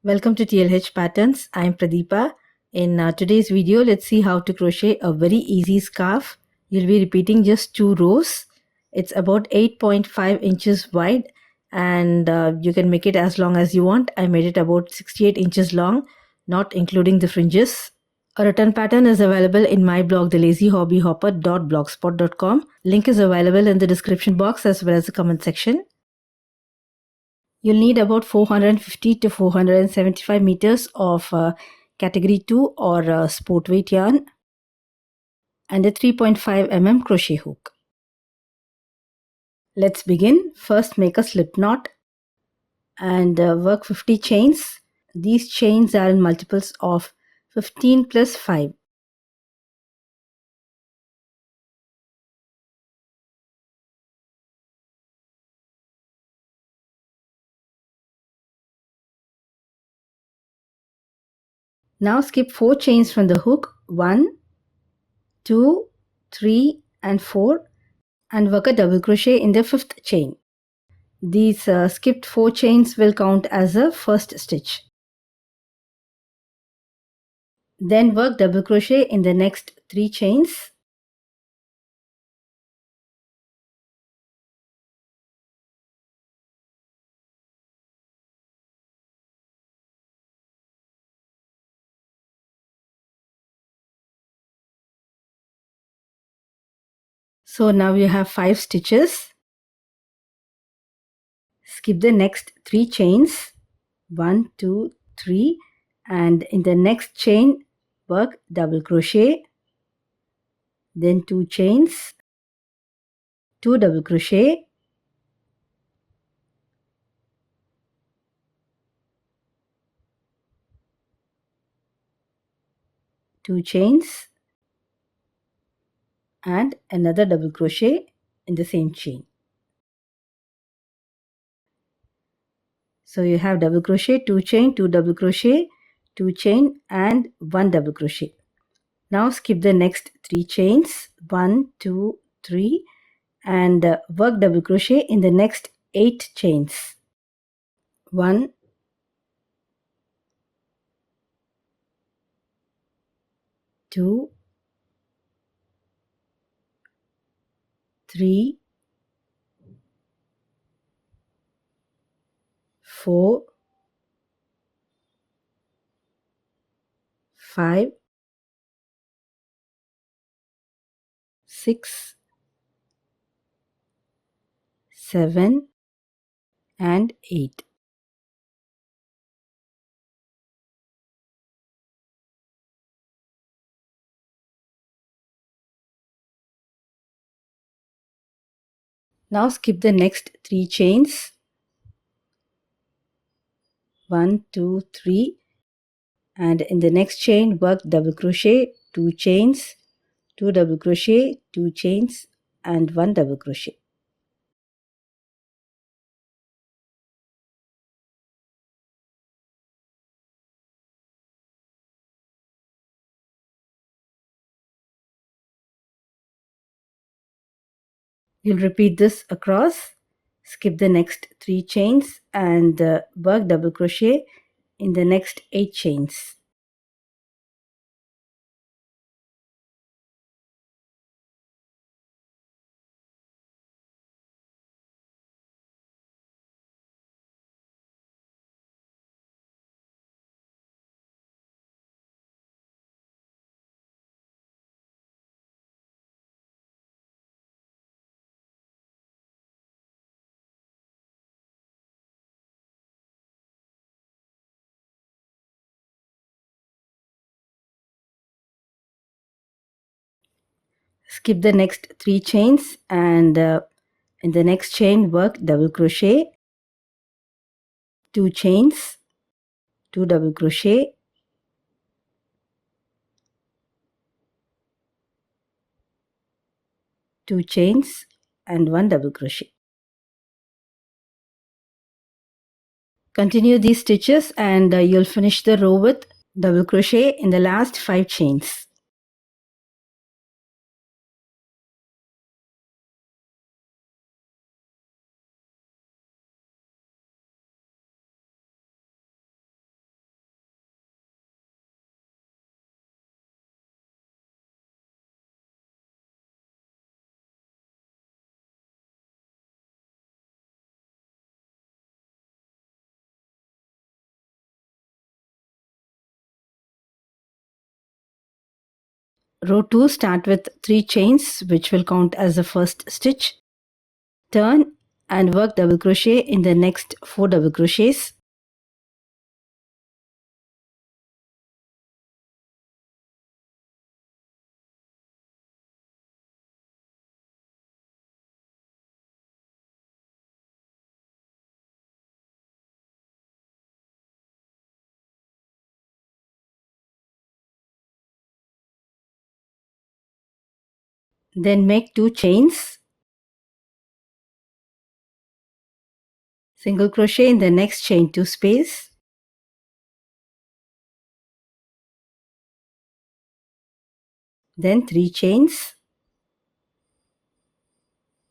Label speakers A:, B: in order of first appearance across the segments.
A: Welcome to TLH Patterns. I am Pradeepa. In today's video, let's see how to crochet a very easy scarf. You'll be repeating just 2 rows. It's about 8.5 inches wide and you can make it as long as you want. I made it about 68 inches long, not including the fringes. A return pattern is available in my blog, thelazyhobbyhopper.blogspot.com. Link is available in the description box as well as the comment section. You'll need about 450 to 475 meters of category 2 or sport weight yarn and a 3.5 mm crochet hook. Let's begin. First, make a slip knot and work 50 chains. These chains are in multiples of 15 plus 5. Now skip 4 chains from the hook, 1, 2, 3 and 4, and work a double crochet in the 5th chain. These skipped 4 chains will count as a first stitch. Then work double crochet in the next 3 chains. So now you have 5 stitches. Skip the next 3 chains, 1, 2, 3, and in the next chain work double crochet, then 2 chains, 2 double crochet, two chains, and another double crochet in the same chain. So you have double crochet, 2 chain, 2 double crochet, 2 chain and 1 double crochet. Now skip the next 3 chains, 1, 2, 3, and work double crochet in the next 8 chains. 1, 2, 3, 4, 5, 6, 7, and 8. Now skip the next 3 chains. 1, 2, 3, and in the next chain work double crochet, 2 chains, 2 double crochet, 2 chains and 1 double crochet. You'll repeat this across. Skip the next 3 chains and work double crochet in the next 8 chains. Skip the next 3 chains and in the next chain work double crochet, 2 chains, 2 double crochet, 2 chains and 1 double crochet. Continue these stitches and you'll finish the row with double crochet in the last 5 chains. Row 2, start with 3 chains, which will count as the first stitch. Turn and work double crochet in the next 4 double crochets. Then make 2 chains, single crochet in the next chain 2 space, then 3 chains,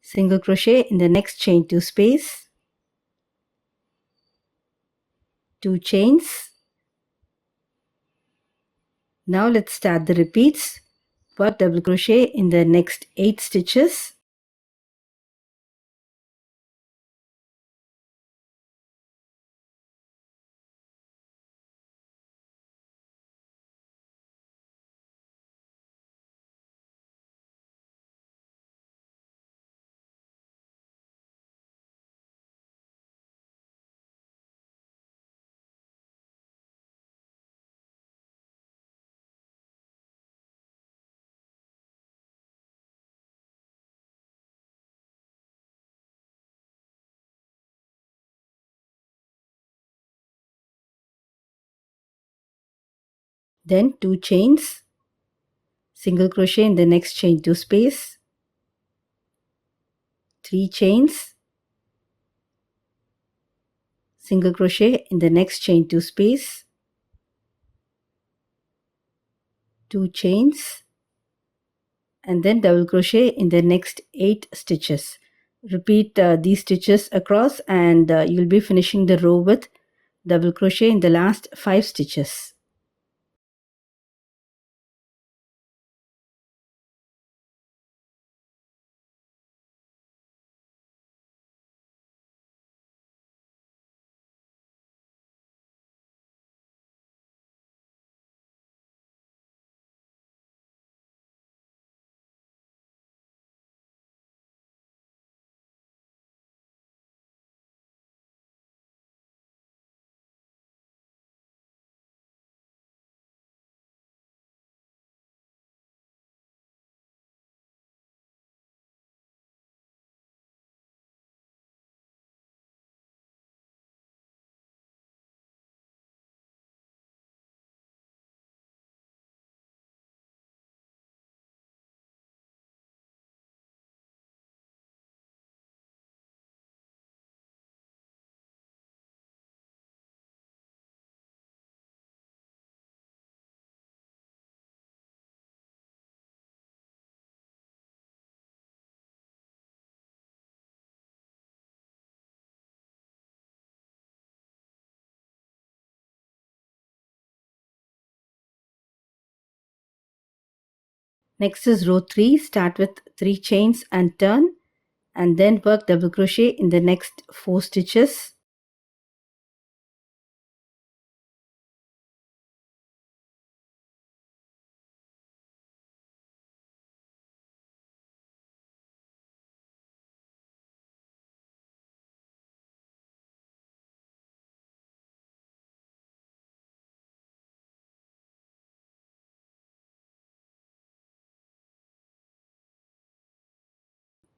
A: single crochet in the next chain 2 space, 2 chains. Now let's start the repeats. Work double crochet in the next 8 stitches. Then 2 chains, single crochet in the next chain 2 space, 3 chains, single crochet in the next chain 2 space, 2 chains, and then double crochet in the next 8 stitches. Repeat these stitches across, and you'll be finishing the row with double crochet in the last 5 stitches. Next is row 3. Start with 3 chains and turn, and then work double crochet in the next 4 stitches.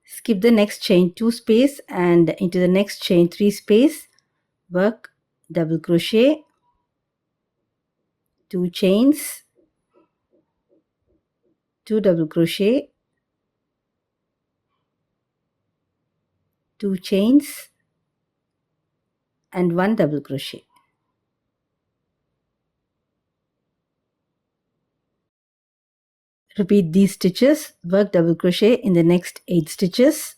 A: Skip the next chain 2 space and into the next chain 3 space, work double crochet, 2 chains, 2 double crochet, 2 chains, and 1 double crochet. Repeat these stitches, work double crochet in the next 8 stitches.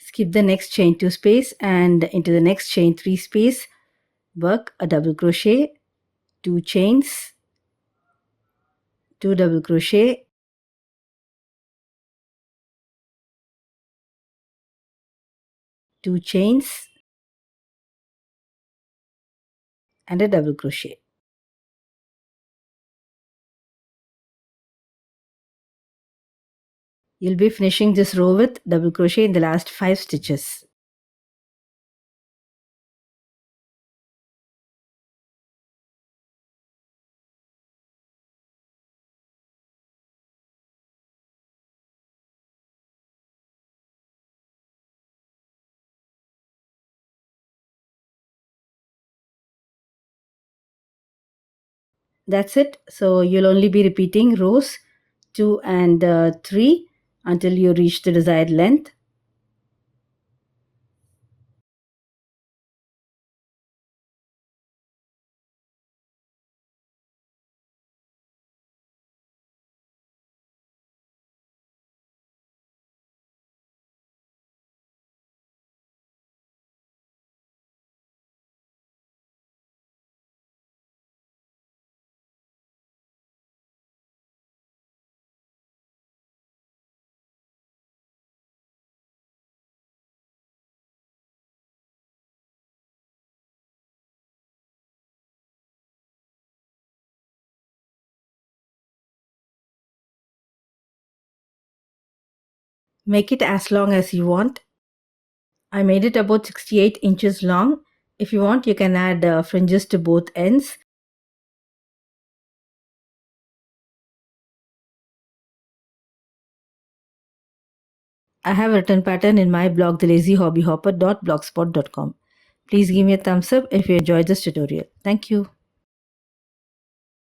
A: skip the next chain 2 space and into the next chain 3 space, work a double crochet, 2 chains, 2 double crochet, two chains and a double crochet. You'll be finishing this row with double crochet in the last 5 stitches. That's it. So you'll only be repeating rows 2 and 3 until you reach the desired length. Make it as long as you want. I made it about 68 inches long. If you want, you can add fringes to both ends. I have a written pattern in my blog, thelazyhobbyhopper.blogspot.com. Please give me a thumbs up if you enjoyed this tutorial. Thank you.